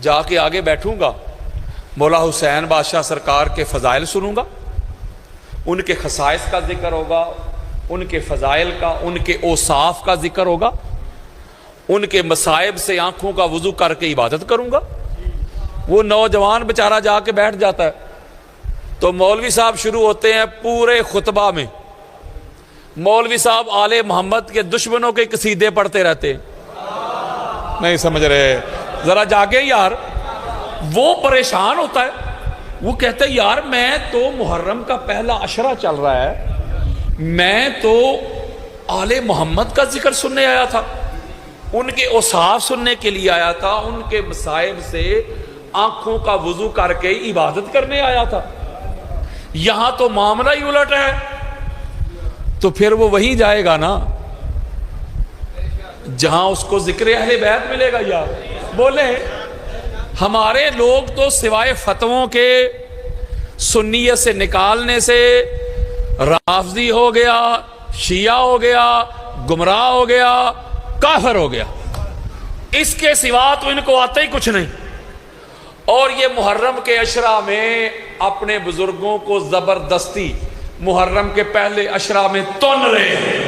جا کے آگے بیٹھوں گا، مولا حسین بادشاہ سرکار کے فضائل سنوں گا، ان کے خصائص کا ذکر ہوگا، ان کے فضائل کا، ان کے اوصاف کا ذکر ہوگا، ان کے مصائب سے آنکھوں کا وضو کر کے عبادت کروں گا۔ وہ نوجوان بیچارہ جا کے بیٹھ جاتا ہے تو مولوی صاحب شروع ہوتے ہیں پورے خطبہ میں، مولوی صاحب آل محمد کے دشمنوں کے قصیدے پڑھتے رہتے ہیں۔ نہیں سمجھ رہے، ذرا جاگے یار۔ وہ پریشان ہوتا ہے، وہ کہتا ہے یار میں تو محرم کا پہلا عشرہ چل رہا ہے، میں تو آل محمد کا ذکر سننے آیا تھا، ان کے اوصاف سننے کے لیے آیا تھا، ان کے مصائب سے آنکھوں کا وضو کر کے عبادت کرنے آیا تھا، یہاں تو معاملہ ہی الٹ ہے۔ تو پھر وہ وہیں جائے گا نا جہاں اس کو ذکر اہل بیت ملے گا۔ یار بولے، ہمارے لوگ تو سوائے فتووں کے سنیت سے نکالنے سے رافضی ہو گیا، شیعہ ہو گیا، گمراہ ہو گیا، کافر ہو گیا، اس کے سوا تو ان کو آتا ہی کچھ نہیں۔ اور یہ محرم کے عشرہ میں اپنے بزرگوں کو زبردستی محرم کے پہلے عشرہ میں تن رہے ہیں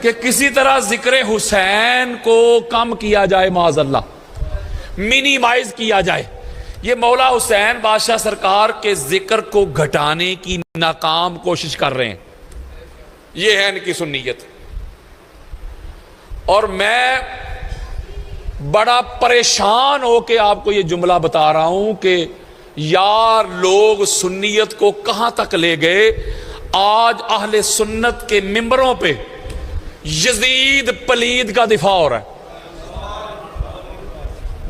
کہ کسی طرح ذکر حسین کو کم کیا جائے، معاذ اللہ منیمائز کیا جائے۔ یہ مولا حسین بادشاہ سرکار کے ذکر کو گھٹانے کی ناکام کوشش کر رہے ہیں، یہ ہے ان کی سنیت۔ اور میں بڑا پریشان ہو کے آپ کو یہ جملہ بتا رہا ہوں کہ یار لوگ سنیت کو کہاں تک لے گئے۔ آج اہل سنت کے ممبروں پہ یزید پلید کا دفاع ہو رہا ہے۔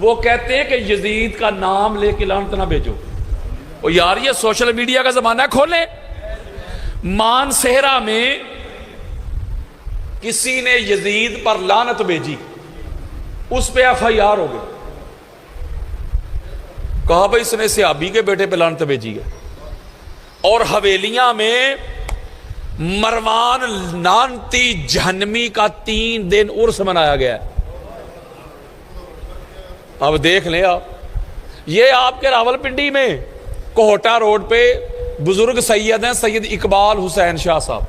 وہ کہتے ہیں کہ یزید کا نام لے کے لعنت نہ بھیجو۔ اور یار یہ سوشل میڈیا کا زمانہ ہے، کھولیں۔ مان صحرا میں کسی نے یزید پر لعنت بھیجی، اس پہ ایف آئی آر ہو گئی، کہا بھائی اس نے صحابی کے بیٹے پہ لعنت بھیجی ہے۔ اور حویلیاں میں مروان لعنتی جہنمی کا 3 دن عرس منایا گیا ہے۔ اب دیکھ لیں آپ، یہ آپ کے راول پنڈی میں کوہٹا روڈ پہ بزرگ سید ہیں، سید اقبال حسین شاہ صاحب،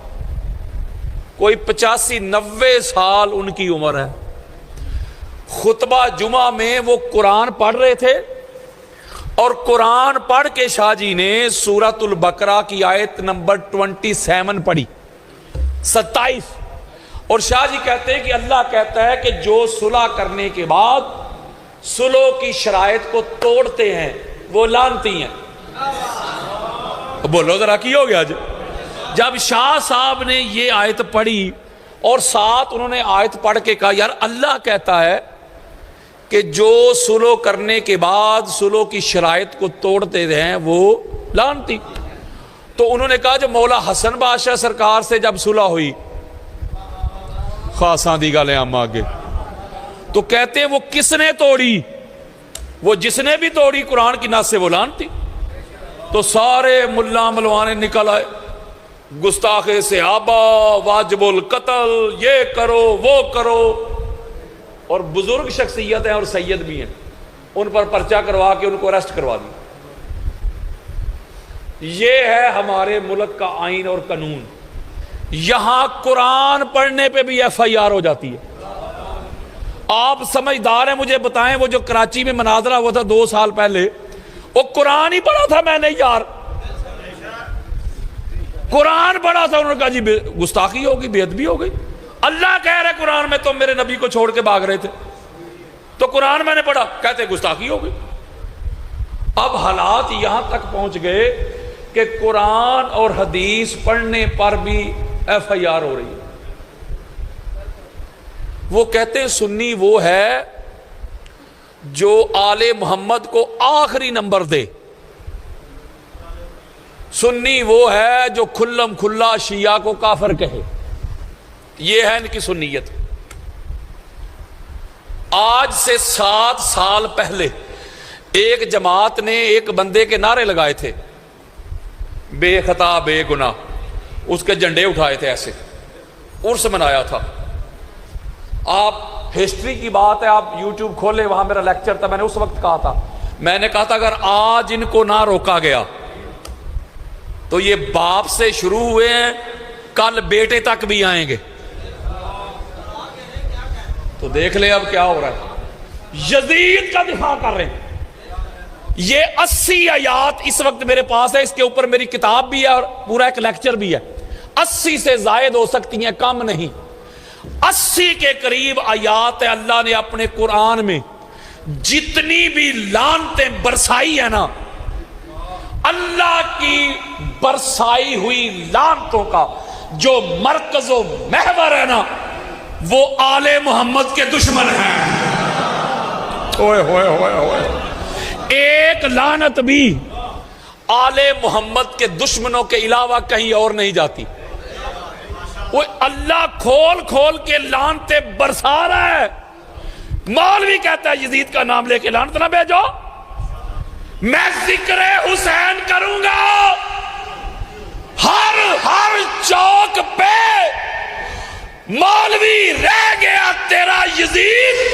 کوئی 85-90 سال ان کی عمر ہے۔ خطبہ جمعہ میں وہ قرآن پڑھ رہے تھے اور قرآن پڑھ کے شاہ جی نے سورۃ البقرہ کی آیت نمبر 27 پڑھی، 27، اور شاہ جی کہتے ہیں کہ اللہ کہتا ہے کہ جو صلح کرنے کے بعد صلح کی شرائط کو توڑتے ہیں وہ لعنتی ہیں۔ بولو ذرا کی ہو گیا جب شاہ صاحب نے یہ آیت پڑھی اور ساتھ انہوں نے آیت پڑھ کے کہا یار اللہ کہتا ہے کہ جو صلح کرنے کے بعد صلح کی شرائط کو توڑتے ہیں وہ لعنتی، تو انہوں نے کہا جو مولا حسن بادشاہ سرکار سے جب صلح ہوئی خاصاں دی گالیں ہم آگے، تو کہتے ہیں وہ کس نے توڑی؟ وہ جس نے بھی توڑی قرآن کی نص سے وہ لعنتی۔ تو سارے ملا ملوانے نکل آئے، گستاخ صحابہ، واجب القتل، یہ کرو وہ کرو، اور بزرگ شخصیت ہیں اور سید بھی ہیں، ان پر پرچہ کروا کے ان کو اریسٹ کروا دیا۔ یہ ہے ہمارے ملک کا آئین اور قانون۔ یہاں قرآن پڑھنے پہ بھی ایف آئی آر ہو جاتی ہے۔ آپ سمجھدار ہیں، مجھے بتائیں وہ جو کراچی میں مناظرہ ہوا تھا 2 سال پہلے، وہ قرآن ہی پڑھا تھا میں نے یار، قرآن پڑھا تھا، انہوں نے کہا جی گستاخی ہوگی، بے ادبی ہو گئی۔ اللہ کہہ رہے قرآن میں تم میرے نبی کو چھوڑ کے بھاگ رہے تھے، تو قرآن میں نے پڑھا، کہتے گستاخی ہو گئی۔ اب حالات یہاں تک پہنچ گئے کہ قرآن اور حدیث پڑھنے پر بھی ایف آئی آر ہو رہی ہے۔ وہ کہتے ہیں سنی وہ ہے جو آل محمد کو آخری نمبر دے، سنی وہ ہے جو کھلم کھلا شیعہ کو کافر کہے، یہ ہے ان کی سنیت۔ آج سے 7 سال پہلے ایک جماعت نے ایک بندے کے نعرے لگائے تھے، بے خطا بے گناہ، اس کے جھنڈے اٹھائے تھے، ایسے عرس منایا تھا۔ آپ ہسٹری کی بات ہے، آپ یوٹیوب کھولے، وہاں میرا لیکچر تھا، میں نے اس وقت کہا تھا، میں نے کہا تھا اگر آج ان کو نہ روکا گیا تو یہ باپ سے شروع ہوئے ہیں، کل بیٹے تک بھی آئیں گے۔ تو دیکھ لیں اب کیا ہو رہا ہے، یزید کا دفاع کر رہے ہیں۔ یہ 80 آیات اس وقت میرے پاس ہے، اس کے اوپر میری کتاب بھی ہے اور پورا ایک لیکچر بھی ہے، 80 سے زائد ہو سکتی ہیں، کم نہیں، 80 کے قریب آیات ہے۔ اللہ نے اپنے قرآن میں جتنی بھی لعنتیں برسائی ہے نا، اللہ کی برسائی ہوئی لعنتوں کا جو مرکز و محور ہے نا، وہ آل محمد کے دشمن ہیں۔ ہوئے ہوئے ہوئے ہوئے، ایک لعنت بھی آل محمد کے دشمنوں کے علاوہ کہیں اور نہیں جاتی۔ وہ اللہ کھول کھول کے لعنتیں برسا رہا ہے۔ مولوی کہتا ہے یزید کا نام لے کے لعنت نہ بھیجو، میں ذکر حسین کروں گا، ہر چوک پہ مولوی رہ گیا تیرا یزید